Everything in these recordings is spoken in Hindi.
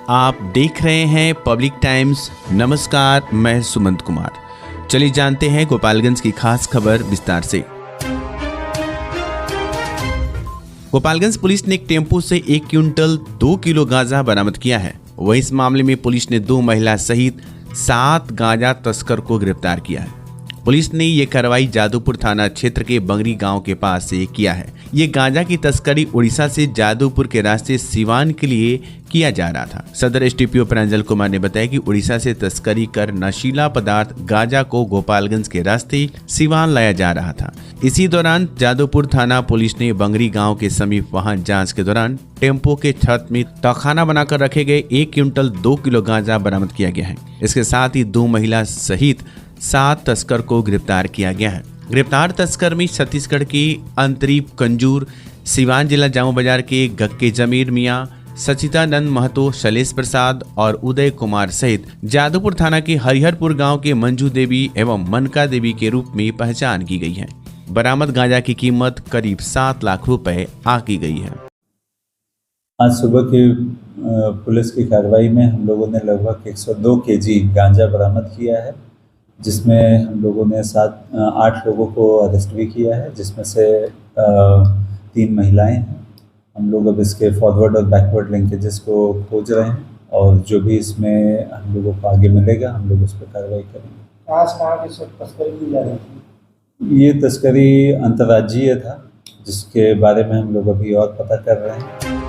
आप देख रहे हैं पब्लिक टाइम्स। नमस्कार, मैं सुमंत कुमार। चलिए जानते हैं गोपालगंज की खास खबर विस्तार से। गोपालगंज पुलिस ने एक टेम्पो से 1 क्विंटल 2 किलो गांजा बरामद किया है। वहीं इस मामले में पुलिस ने 2 महिला सहित 7 गांजा तस्कर को गिरफ्तार किया है। पुलिस ने ये कार्रवाई जादूपुर थाना क्षेत्र के बंगरी गांव के पास से किया है। ये गांजा की तस्करी उड़ीसा से जादूपुर के रास्ते सिवान के लिए किया जा रहा था। सदर एसडीपीओ प्रांजल कुमार ने बताया कि उड़ीसा से तस्करी कर नशीला पदार्थ गांजा को गोपालगंज के रास्ते सिवान लाया जा रहा था। इसी दौरान जादूपुर थाना पुलिस ने बंगरी गांव के समीप वाहन जांच के दौरान टेम्पो के छत में तहखाना बनाकर रखे गए 1 क्विंटल 2 किलो गांजा बरामद किया गया है। इसके साथ ही 2 महिला सहित 7 तस्कर को गिरफ्तार किया गया है। गिरफ्तार तस्कर में छत्तीसगढ़ के अंतरीप कंजूर, सिवान जिला जामू बाजार के गक्के जमीर मियाँ, सचितानंद महतो, शैलेश प्रसाद और उदय कुमार सहित जादूपुर थाना के हरिहरपुर गांव के मंजू देवी एवं मनका देवी के रूप में पहचान की गई है। बरामद गांजा की कीमत करीब 7 लाख रुपए आकी गई है। आज सुबह की पुलिस की कार्रवाई में हम लोगों ने लगभग 102 केजी गांजा बरामद किया है, जिसमें हम लोगों ने 8 लोगों को अरेस्ट भी किया है, जिसमें से 3 महिलाएं हैं। हम लोग अब इसके फॉरवर्ड और बैकवर्ड लिंकेजेस को खोज रहे हैं और जो भी इसमें हम लोगों को आगे मिलेगा हम लोग उस पर कार्रवाई करेंगे। आज कहाँ की तस्करी की जा रही थी? ये तस्करी अंतर्राज्यीय था, जिसके बारे में हम लोग अभी और पता कर रहे हैं।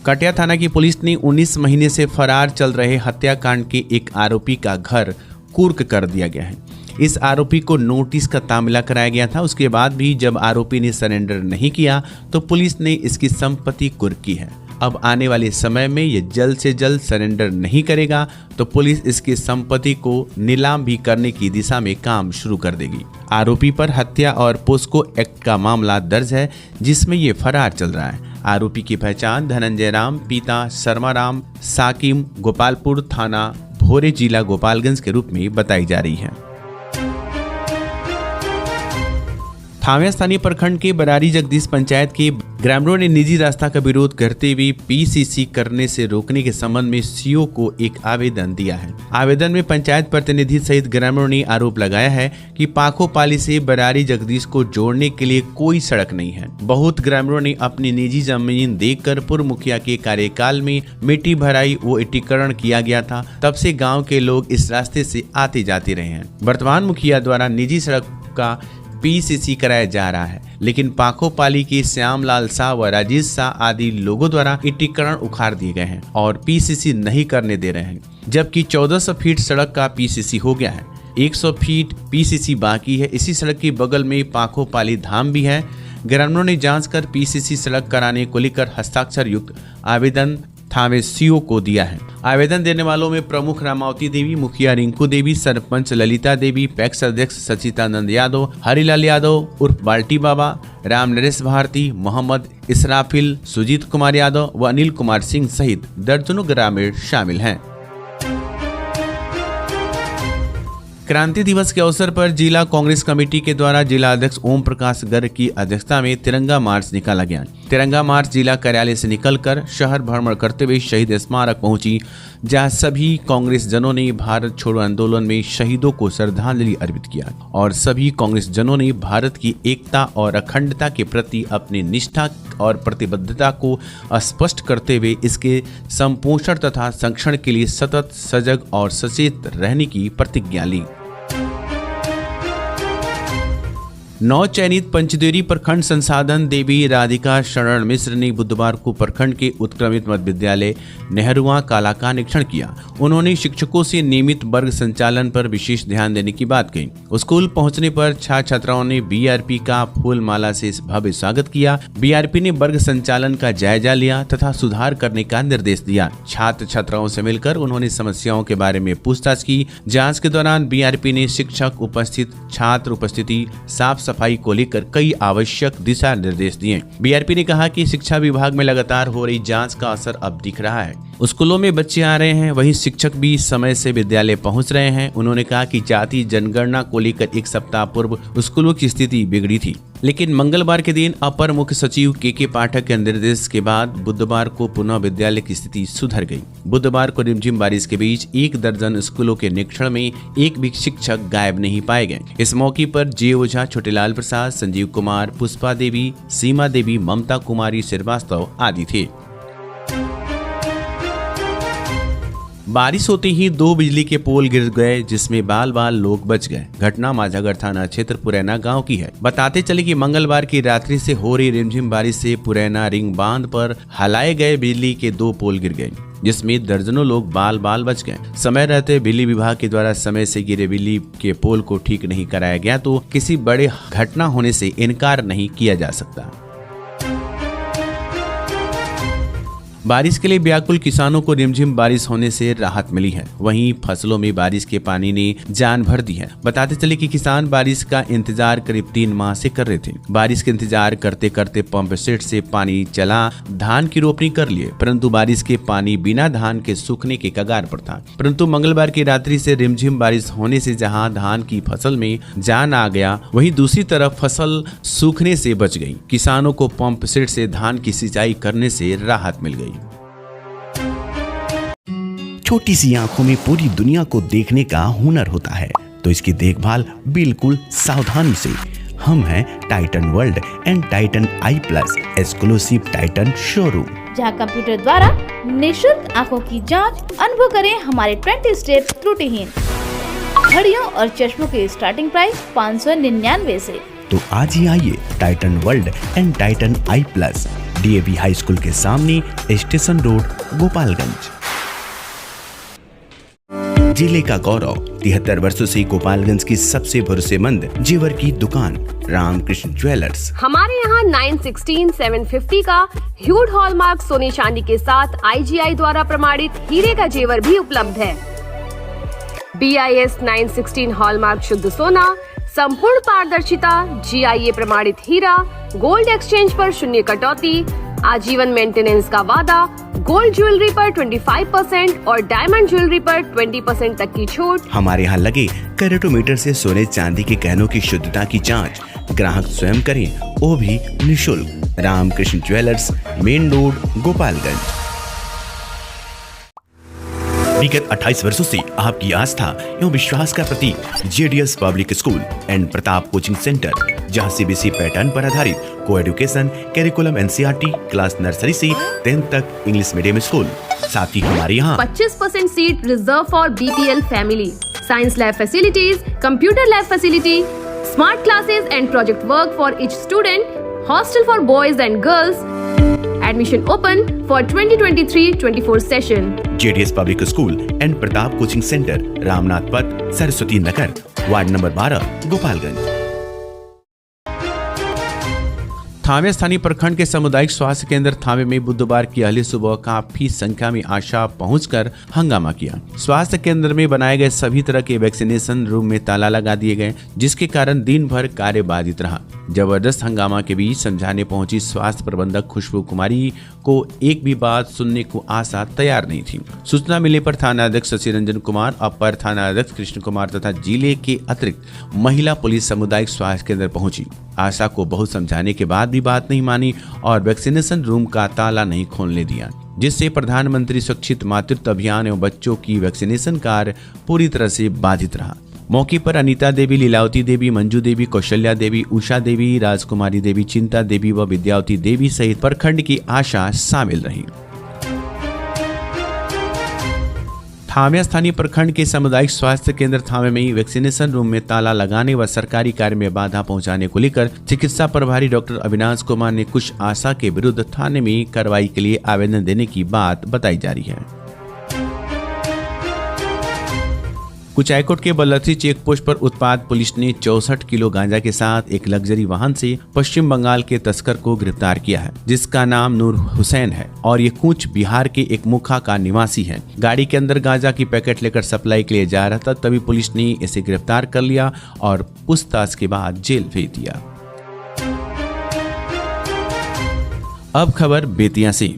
कटिया थाना की पुलिस ने 19 महीने से फरार चल रहे हत्याकांड के एक आरोपी का घर कुर्क कर दिया गया है। इस आरोपी को नोटिस का तामिला कराया गया था। उसके बाद भी जब आरोपी ने सरेंडर नहीं किया तो पुलिस ने इसकी संपत्ति कुर्क की है। अब आने वाले समय में ये जल्द से जल्द सरेंडर नहीं करेगा तो पुलिस इसकी संपत्ति को नीलाम भी करने की दिशा में काम शुरू कर देगी। आरोपी पर हत्या और पोस्को एक्ट का मामला दर्ज है, जिसमें ये फरार चल रहा है। आरोपी की पहचान धनंजय राम, पिता शर्मा राम, साकिम, गोपालपुर थाना भोरे, जिला गोपालगंज के रूप में बताई जा रही है। थावे स्थानीय प्रखंड के बरारी जगदीश पंचायत के ग्रामीणों ने निजी रास्ता का विरोध करते हुए पीसीसी करने से रोकने के संबंध में सीओ को एक आवेदन दिया है। आवेदन में पंचायत प्रतिनिधि सहित ग्रामीणों ने आरोप लगाया है कि पाखोपाली से बरारी जगदीश को जोड़ने के लिए कोई सड़क नहीं है। बहुत ग्रामीणों ने अपनी निजी जमीन देकर पूर्व मुखिया के कार्यकाल में मिट्टी भराई व एकीकरण किया गया था। तब से गाँव के लोग इस रास्ते से आते जाते रहे हैं। वर्तमान मुखिया द्वारा निजी सड़क का पीसीसी कराया जा रहा है, लेकिन पाखोपाली के श्यामलाल शाह व राजेश शाह आदि लोगों द्वारा एकीकरण उखाड़ दिए गए हैं और पीसीसी नहीं करने दे रहे हैं, जबकि 1400 फीट सड़क का पीसीसी हो गया है। 100 फीट पीसीसी बाकी है। इसी सड़क के बगल में पाखोपाली धाम भी है। ग्रामीणों ने जांच कर पीसीसी सड़क कराने को लेकर हस्ताक्षर युक्त आवेदन थावे सीओ को दिया है। आवेदन देने वालों में प्रमुख रामावती देवी, मुखिया रिंकू देवी, सरपंच ललिता देवी, पैक्स अध्यक्ष सचितानंद यादव, हरिलाल यादव उर्फ बाल्टी बाबा, राम नरेश भारती, मोहम्मद इसराफिल, सुजीत कुमार यादव व अनिल कुमार सिंह सहित दर्जनों ग्रामीण शामिल हैं। क्रांति दिवस के अवसर पर जिला कांग्रेस कमेटी के द्वारा जिला अध्यक्ष ओम प्रकाश गर्ग की अध्यक्षता में तिरंगा मार्च निकाला गया। तिरंगा मार्च जिला कार्यालय से निकलकर शहर भ्रमण करते हुए शहीद स्मारक पहुंची, जहां सभी कांग्रेस जनों ने भारत छोड़ो आंदोलन में शहीदों को श्रद्धांजलि अर्पित किया और सभी कांग्रेस जनों ने भारत की एकता और अखंडता के प्रति अपनी निष्ठा और प्रतिबद्धता को स्पष्ट करते हुए इसके संपोषण तथा संरक्षण के लिए सतत सजग और सचेत रहने की प्रतिज्ञा ली। नौ चयनित पंचदेवरी प्रखंड संसाधन देवी राधिका शरण मिश्र ने बुधवार को प्रखंड के उत्क्रमित मध्य विद्यालय नेहरूआ काला का निरीक्षण किया। उन्होंने शिक्षकों से नियमित वर्ग संचालन पर विशेष ध्यान देने की बात कही। स्कूल पहुंचने पर छात्र छात्राओं ने बीआरपी का फूल माला से भव्य स्वागत किया। बीआरपी ने वर्ग संचालन का जायजा लिया तथा सुधार करने का निर्देश दिया। छात्र छात्राओं से मिलकर उन्होंने समस्याओं के बारे में पूछताछ की। जाँच के दौरान बीआरपी ने शिक्षक उपस्थित, छात्र उपस्थिति, साफ सफाई को लेकर कई आवश्यक दिशा निर्देश दिए। बीआरपी ने कहा कि शिक्षा विभाग में लगातार हो रही जांच का असर अब दिख रहा है। स्कूलों में बच्चे आ रहे हैं, वहीं शिक्षक भी समय से विद्यालय पहुंच रहे हैं। उन्होंने कहा कि जाति जनगणना को लेकर 1 सप्ताह पूर्व स्कूलों की स्थिति बिगड़ी थी। लेकिन मंगलवार के दिन अपर मुख्य सचिव के पाठक के निर्देश के बाद बुधवार को पुनः विद्यालय की स्थिति सुधर गई। बुधवार को रिमझिम बारिश के बीच 1 दर्जन स्कूलों के निरीक्षण में एक भी शिक्षक गायब नहीं पाए गए। इस मौके पर जे ओझा, छोटेलाल प्रसाद, संजीव कुमार, पुष्पा देवी, सीमा देवी, ममता कुमारी श्रीवास्तव आदि थे। बारिश होते ही 2 बिजली के पोल गिर गए, जिसमें बाल बाल लोग बच गए। घटना माझागढ़ थाना क्षेत्र पुरैना गांव की है। बताते चले कि मंगलवार की रात्रि से हो रही रिमझिम बारिश से पुरैना रिंग बांध पर हलाए गए बिजली के 2 पोल गिर गए, जिसमें दर्जनों लोग बाल बाल बच गए। समय रहते बिजली विभाग के द्वारा समय से गिरे बिजली के पोल को ठीक नहीं कराया गया तो किसी बड़े घटना होने से इनकार नहीं किया जा सकता। बारिश के लिए व्याकुल किसानों को रिमझिम बारिश होने से राहत मिली है। वहीं फसलों में बारिश के पानी ने जान भर दी है। बताते चले कि किसान बारिश का इंतजार करीब 3 माह से कर रहे थे। बारिश का इंतजार करते करते पंप सेट से पानी चला, धान की रोपनी कर लिए, परंतु बारिश के पानी बिना धान के सूखने के कगार पर था। परंतु मंगलवार की रात्रि से रिमझिम बारिश होने से जहां धान की फसल में जान आ गया, वहीं दूसरी तरफ फसल सूखने से बच गई। किसानों को पंप सेट से धान की सिंचाई करने से राहत मिल गई। छोटी सी आंखों में पूरी दुनिया को देखने का हुनर होता है, तो इसकी देखभाल बिल्कुल सावधानी से। हम हैं Titan world and Titan I plus exclusive Titan showroom, जहां कंप्यूटर द्वारा निःशुल्क आंखों की जांच। अनुभव करें हमारे 20 स्टेप त्रुटिहीन घड़ियों और चश्मों के स्टार्टिंग प्राइस 599 से। तो आज ही आइए Titan world and Titan I plus, DAV high school के सामने, स्टेशन रोड, गोपालगंज। जिले का गौरव 73 वर्षों से गोपालगंज की सबसे भरोसेमंद जेवर की दुकान रामकृष्ण ज्वेलर्स। हमारे यहाँ 916, 750 का ह्यूड हॉलमार्क सोने चांदी के साथ IGI द्वारा प्रमाणित हीरे का जेवर भी उपलब्ध है। BIS 916 हॉलमार्क शुद्ध सोना, संपूर्ण पारदर्शिता, GIA प्रमाणित हीरा, गोल्ड एक्सचेंज पर 0 कटौती, आजीवन मेंटेनेंस का वादा, गोल्ड ज्वेलरी पर 25% और डायमंड ज्वेलरी पर 20% तक की छूट। हमारे यहाँ लगे कैरेटोमीटर से सोने चांदी के गहनों की शुद्धता की जांच ग्राहक स्वयं करें, वो भी निःशुल्क। Ramkrishna jewellers, main road, Gopalganj. विगत 28 वर्षों से आपकी आस्था एवं विश्वास का प्रतीक JDS public school and Pratap coaching centre, जहां CBSE पैटर्न पर आधारित coeducation curriculum NCERT class nursery से 10th तक इंग्लिश मीडियम स्कूल। साथ ही हमारे यहाँ 25% seat reserve for BPL family, science lab facilities, computer lab facility, smart classes and project work for each student, hostel for boys and girls. Admission open for 2023-24 session. JDS public school and Pratap coaching centre, Ramnath पथ, सरस्वती नगर, वार्ड नंबर 12, गोपालगंज। थावे स्थानीय प्रखंड के सामुदायिक स्वास्थ्य केंद्र थावे में बुधवार की अहली सुबह काफी संख्या में आशा पहुंचकर हंगामा किया। स्वास्थ्य केंद्र में बनाए गए सभी तरह के वैक्सीनेशन रूम में ताला लगा दिए गए, जिसके कारण दिन भर कार्य बाधित रहा। जबरदस्त हंगामा के बीच समझाने पहुंची स्वास्थ्य प्रबंधक खुशबू कुमारी को एक भी बात सुनने को आशा तैयार नहीं थी। सूचना मिलने पर थाना अध्यक्ष शशि रंजन कुमार, अपर थाना अध्यक्ष कृष्ण कुमार तथा जिले के अतिरिक्त महिला पुलिस सामुदायिक स्वास्थ्य केंद्र पहुंची। आशा को बहुत समझाने के बाद भी बात नहीं मानी और वैक्सीनेशन रूम का ताला नहीं खोलने दिया, जिससे प्रधानमंत्री सुरक्षित मातृत्व अभियान एवं बच्चों की वैक्सीनेशन कार्य पूरी तरह से बाधित रहा। मौके पर अनीता देवी, लीलावती देवी, मंजू देवी, कौशल्या देवी, उषा देवी, राजकुमारी देवी, चिंता देवी व विद्यावती देवी सहित प्रखंड की आशा शामिल रही। थावे स्थानीय प्रखंड के सामुदायिक स्वास्थ्य केंद्र थावे में वैक्सीनेशन रूम में ताला लगाने व सरकारी कार्य में बाधा पहुंचाने को लेकर चिकित्सा प्रभारी डॉक्टर अविनाश कुमार ने कुछ आशा के विरुद्ध थाने में कार्रवाई के लिए आवेदन देने की बात बताई जा रही है। कुचायकोट के बल्लथी चेक पोस्ट पर उत्पाद पुलिस ने 64 किलो गांजा के साथ एक लग्जरी वाहन से पश्चिम बंगाल के तस्कर को गिरफ्तार किया है, जिसका नाम नूर हुसैन है और ये कूच बिहार के एक मुखा का निवासी है। गाड़ी के अंदर गांजा की पैकेट लेकर सप्लाई के लिए जा रहा था, तभी पुलिस ने इसे गिरफ्तार कर लिया और पूछताछ के बाद जेल भेज दिया। अब खबर बेतिया से।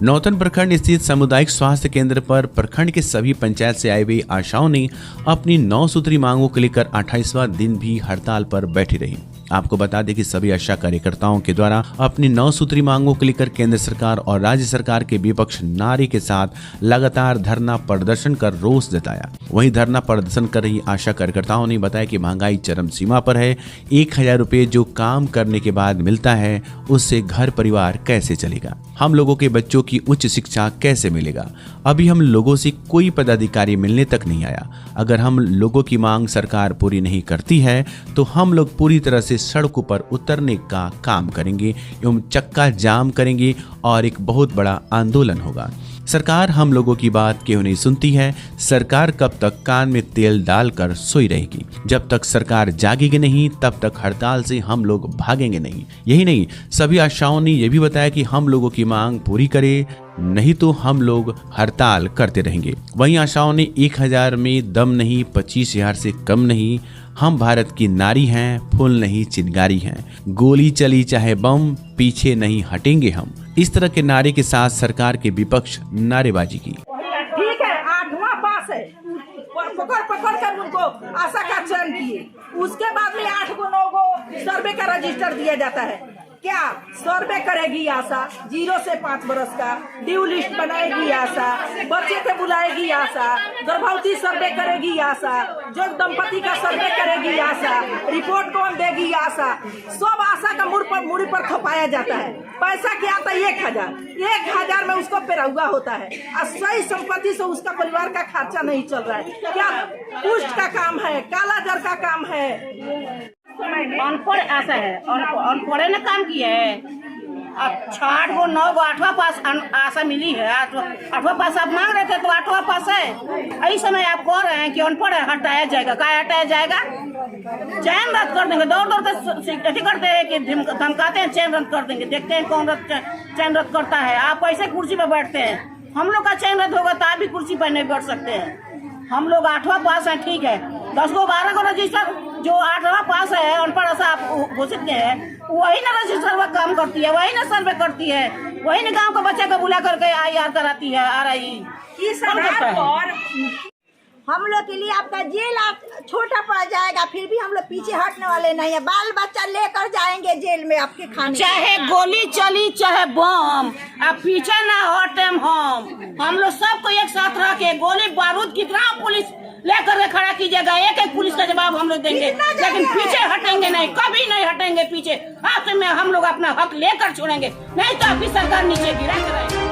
नौतन प्रखंड स्थित सामुदायिक स्वास्थ्य केंद्र पर प्रखंड के सभी पंचायत से आई हुई आशाओं ने अपनी 9 सूत्री मांगों को लेकर 28वां दिन भी हड़ताल पर बैठी रही। आपको बता दें कि सभी आशा कार्यकर्ताओं के द्वारा अपनी 9 सूत्री मांगों को लेकर केंद्र सरकार और राज्य सरकार के विपक्ष नारे के साथ लगातार धरना प्रदर्शन कर रोष जताया। वहीं धरना प्रदर्शन कर रही आशा कार्यकर्ताओं ने बताया कि महंगाई चरम सीमा पर है। 1000 रुपये जो काम करने के बाद मिलता है उससे घर परिवार कैसे चलेगा? हम लोगों के बच्चों की उच्च शिक्षा कैसे मिलेगा? अभी हम लोगों से कोई पदाधिकारी मिलने तक नहीं आया। अगर हम लोगों की मांग सरकार पूरी नहीं करती है तो हम लोग पूरी तरह से सड़कों पर उतरने का काम करेंगे एवं चक्का जाम करेंगे और एक बहुत बड़ा आंदोलन होगा। सरकार हम लोगों की बात क्यों नहीं सुनती है? सरकार कब तक कान में तेल डालकर सोई रहेगी? जब तक सरकार जागेगी नहीं तब तक हड़ताल से हम लोग भागेंगे नहीं। यही नहीं, सभी आशाओं ने यह भी बताया कि हम लोगों की मांग पूरी करे, नहीं तो हम लोग हड़ताल करते रहेंगे। वहीं आशाओं ने 1000 में दम नहीं, 25,000 से कम नहीं, हम भारत की नारी हैं, फूल नहीं चिनगारी हैं, गोली चली चाहे बम, पीछे नहीं हटेंगे हम। इस तरह के नारे के साथ सरकार के विपक्ष नारेबाजी की। ठीक है, 8वां पास है, पकड़ कर उनको आशा का चयन किए, उसके बाद में 8 को 9 को सर्वे का रजिस्टर दिया जाता है। क्या सर्वे करेगी आशा? 0 से 5 बरस का ड्यू लिस्ट बनाएगी आशा, बच्चे के बुलाएगी आशा, गर्भवती सर्वे करेगी आशा, जो दंपति का सर्वे करेगी आशा, रिपोर्ट कौन देगी आशा, सब आशा का मुड़ी पर थपाया जाता है। पैसा क्या आता है? 1000 में उसको पेरहुआ होता है और सही संपत्ति से उसका परिवार का खर्चा नहीं चल रहा है। क्या पुष्ट का काम है? काला जर का काम है? अनपढ़ आशा है, अनपढ़े ने काम किया है। अब 8 को 9 को 8वां पास आशा मिली है। 8वां पास आप मांग रहे थे तो 8वां पास है। इस समय आप कह रहे हैं कि अनपढ़ हटाया जाएगा। क्या हटाया जाएगा? चैन रद्द कर देंगे। दौड़ कर करते हैं कि धमकाते हैं, चैन रद्द कर देंगे। देखते हैं कौन चैन रद्द करता है। आप ऐसे कुर्सी पर बैठते हैं, हम लोग का चैन रद्द होगा तो आप भी कुर्सी पर नहीं बैठ सकते हैं। हम लोग 8वां पास है, ठीक है। 10 को 12 को रजिस्टर, जो 8वां पास है अनपढ़ ऐसा आप घोषित किए हैं, वही ना रजिस्टर में काम करती है, वही ना सर्वे करती है, वही ना गांव के बच्चे को बुला करके IR कराती है। हम लोग के लिए आपका जेल छोटा पड़ जाएगा, फिर भी हम लोग पीछे हटने वाले नहीं है। बाल बच्चा लेकर जाएंगे जेल में आपके खाने, चाहे गोली चली चाहे बम, आप पीछे ना हटे। हम लोग सबको एक साथ रखे, गोली बारूद कितना पुलिस लेकर खड़ा कीजिएगा, एक पुलिस का जवाब हम लोग देंगे, लेकिन पीछे हटेंगे नहीं, कभी नहीं हटेंगे पीछे। हाथ में हम लोग अपना हक लेकर छोड़ेंगे, नहीं तो अभी सरकार नीचे गिरा कराएगी।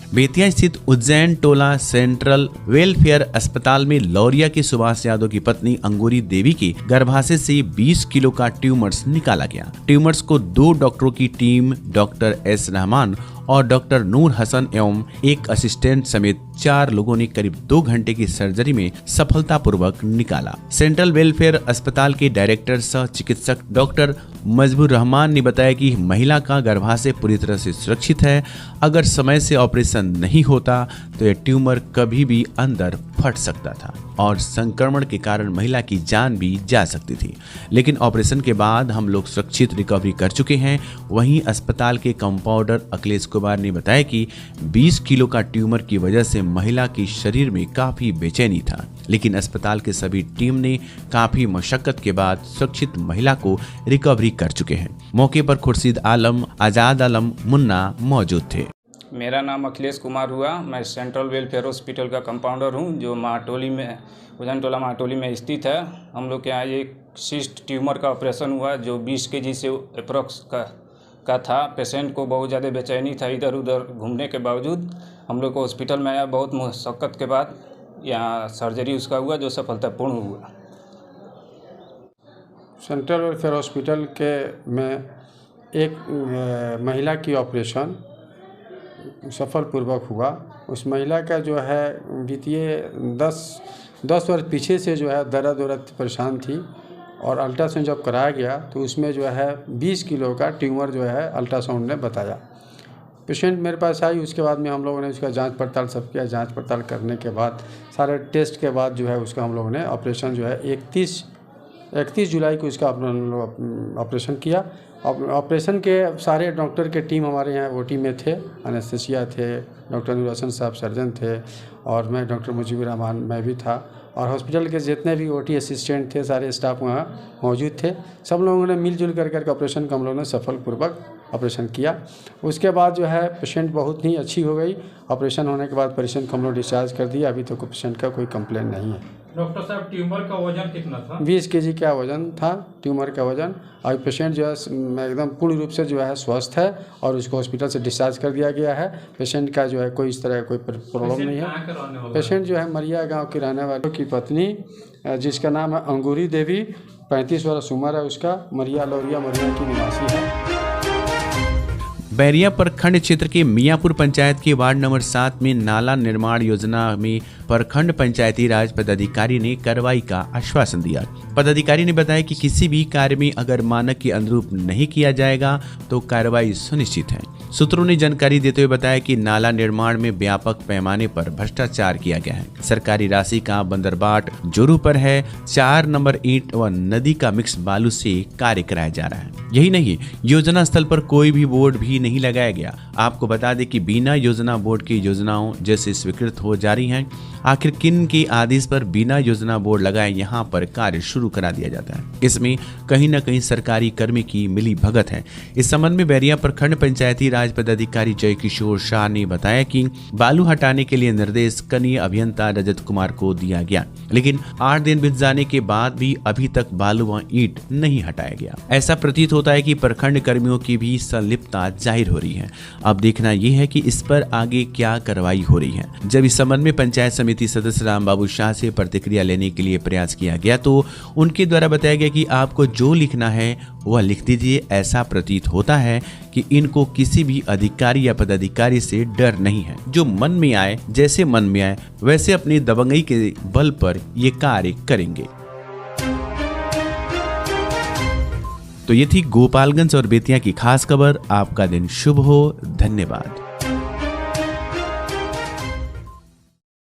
बेतिया स्थित उज्जैन टोला सेंट्रल वेलफेयर अस्पताल में लौरिया के सुभाष यादव की पत्नी अंगूरी देवी की गर्भाशय से 20 किलो का ट्यूमर्स निकाला गया। ट्यूमर्स को 2 डॉक्टरों की टीम डॉक्टर S रहमान और डॉक्टर नूर हसन एवं एक असिस्टेंट समेत 4 लोगों ने करीब 2 घंटे की सर्जरी में सफलतापूर्वक निकाला। सेंट्रल वेलफेयर अस्पताल के डायरेक्टर सह चिकित्सक डॉक्टर मजबूर रहमान ने बताया कि महिला का गर्भाशय पूरी तरह से सुरक्षित है। अगर समय से ऑपरेशन नहीं होता तो यह ट्यूमर कभी भी अंदर फट सकता था और संक्रमण के कारण महिला की जान भी जा सकती थी, लेकिन ऑपरेशन के बाद हम लोग सुरक्षित रिकवरी कर चुके हैं। वहीं अस्पताल के कंपाउंडर अखिलेश कुमार ने बताया कि 20 किलो का ट्यूमर की वजह से महिला के शरीर में काफी बेचैनी था, लेकिन अस्पताल के सभी टीम ने काफी मशक्कत के बाद सुरक्षित महिला को रिकवरी कर चुके हैं। मौके पर खुर्शीद आलम, आजाद आलम, मुन्ना मौजूद थे। मेरा नाम अखिलेश कुमार हुआ। मैं सेंट्रल वेलफेयर हॉस्पिटल का कंपाउंडर हूं, जो महाटोली में, उज्जैन टोला महाटोली में स्थित है। हम लोग के यहाँ एक सिस्ट ट्यूमर का ऑपरेशन हुआ जो 20 kg से अप्रॉक्स का था। पेशेंट को बहुत ज़्यादा बेचैनी था इधर उधर घूमने के बावजूद। हम लोग को हॉस्पिटल में आया, बहुत मशक्क़त के बाद यहाँ सर्जरी उसका हुआ जो सफलतापूर्ण हुआ। सेंट्रल वेलफेयर हॉस्पिटल के में एक महिला की ऑपरेशन सफलपूर्वक हुआ। उस महिला का जो है बीतिए 10 वर्ष पीछे से जो है दर्द परेशान थी और अल्ट्रासाउंड जब कराया गया तो उसमें जो है 20 किलो का ट्यूमर जो है अल्ट्रासाउंड ने बताया। पेशेंट मेरे पास आई, उसके बाद में हम लोगों ने उसका जांच पड़ताल सब किया। जांच पड़ताल करने के बाद सारे टेस्ट के बाद जो है उसका हम लोगों ने ऑपरेशन जो है 31 31 जुलाई को इसका ऑपरेशन किया। ऑपरेशन के सारे डॉक्टर के टीम हमारे यहाँ ओटी में थे, एनेस्थेसिया थे, डॉक्टर नूर हसन साहब सर्जन थे और मैं डॉक्टर मुजीबुर रहमान मैं भी था और हॉस्पिटल के जितने भी ओटी असिस्टेंट थे सारे स्टाफ वहाँ मौजूद थे। सब लोगों ने मिलजुल करके ऑपरेशन को हम लोगों ने सफलपूर्वक ऑपरेशन किया। उसके बाद जो है पेशेंट बहुत ही अच्छी हो गई। ऑपरेशन होने के बाद पेशेंट को हम लोग डिस्चार्ज कर दिया। अभी तो पेशेंट का कोई कंप्लेन नहीं है। डॉक्टर साहब ट्यूमर का वजन कितना था? 20 kg का वजन था ट्यूमर का वजन। और पेशेंट जो है एकदम पूर्ण रूप से जो है स्वस्थ है और उसको हॉस्पिटल से डिस्चार्ज कर दिया गया है। पेशेंट का जो है कोई इस तरह कोई प्रॉब्लम नहीं है। पेशेंट जो है मरिया गांव की रहने वालों की पत्नी जिसका नाम है अंगूरी देवी, 35 वर्ष उम्र है उसका, मरिया लौरिया मरिया की निवासी है। बैरिया प्रखंड क्षेत्र के मियाँपुर पंचायत के वार्ड नंबर 7 में नाला निर्माण योजना में प्रखंड पंचायती राज पदाधिकारी ने कार्रवाई का आश्वासन दिया। पदाधिकारी ने बताया कि किसी भी कार्य में अगर मानक के अनुरूप नहीं किया जाएगा तो कार्रवाई सुनिश्चित है। सूत्रों ने जानकारी देते हुए बताया कि नाला निर्माण में व्यापक पैमाने पर भ्रष्टाचार किया गया है। सरकारी राशि का बंदरबाट जोरों पर है। 4 नंबर ईंट व नदी का मिक्स बालू से कार्य कराया जा रहा है। यही नहीं, योजना स्थल पर कोई भी बोर्ड भी नहीं लगाया गया। आपको बता दें कि बिना योजना बोर्ड की योजनाओं जैसे स्वीकृत हो जा रही हैं। आखिर किन के आदेश पर बिना योजना बोर्ड लगाए यहां पर कार्य शुरू करा दिया जाता है? इसमें कहीं न कहीं सरकारी कर्मी की मिली भगत है। इस संबंध में बैरिया प्रखंड पंचायती राज पदाधिकारी जय किशोर शाह ने बताया कि बालू हटाने के लिए निर्देश कनीय अभियंता रजत कुमार को दिया गया, लेकिन 8 दिन बीत जाने के बाद भी अभी तक बालू व ईंट नहीं हटाया गया। ऐसा प्रतीत होता है कि प्रखंड कर्मियों की भी संलिप्तता जाहिर हो रही है। अब देखना यह है कि इस पर आगे क्या कार्रवाई हो रही है। जब इस संबंध में पंचायत समिति सदस्य रामबाबू शाह से प्रतिक्रिया लेने के लिए प्रयास किया गया तो उनके द्वारा बताया गया कि आपको जो लिखना है वह लिख दीजिए। ऐसा प्रतीत होता है कि इनको किसी भी अधिकारी या पदाधिकारी से डर नहीं है। जो मन में आए, जैसे मन में आए वैसे अपनी दबंगई के बल पर ये कार्य करेंगे। तो ये थी गोपालगंज और बेतिया की खास खबर। आपका दिन शुभ हो। धन्यवाद।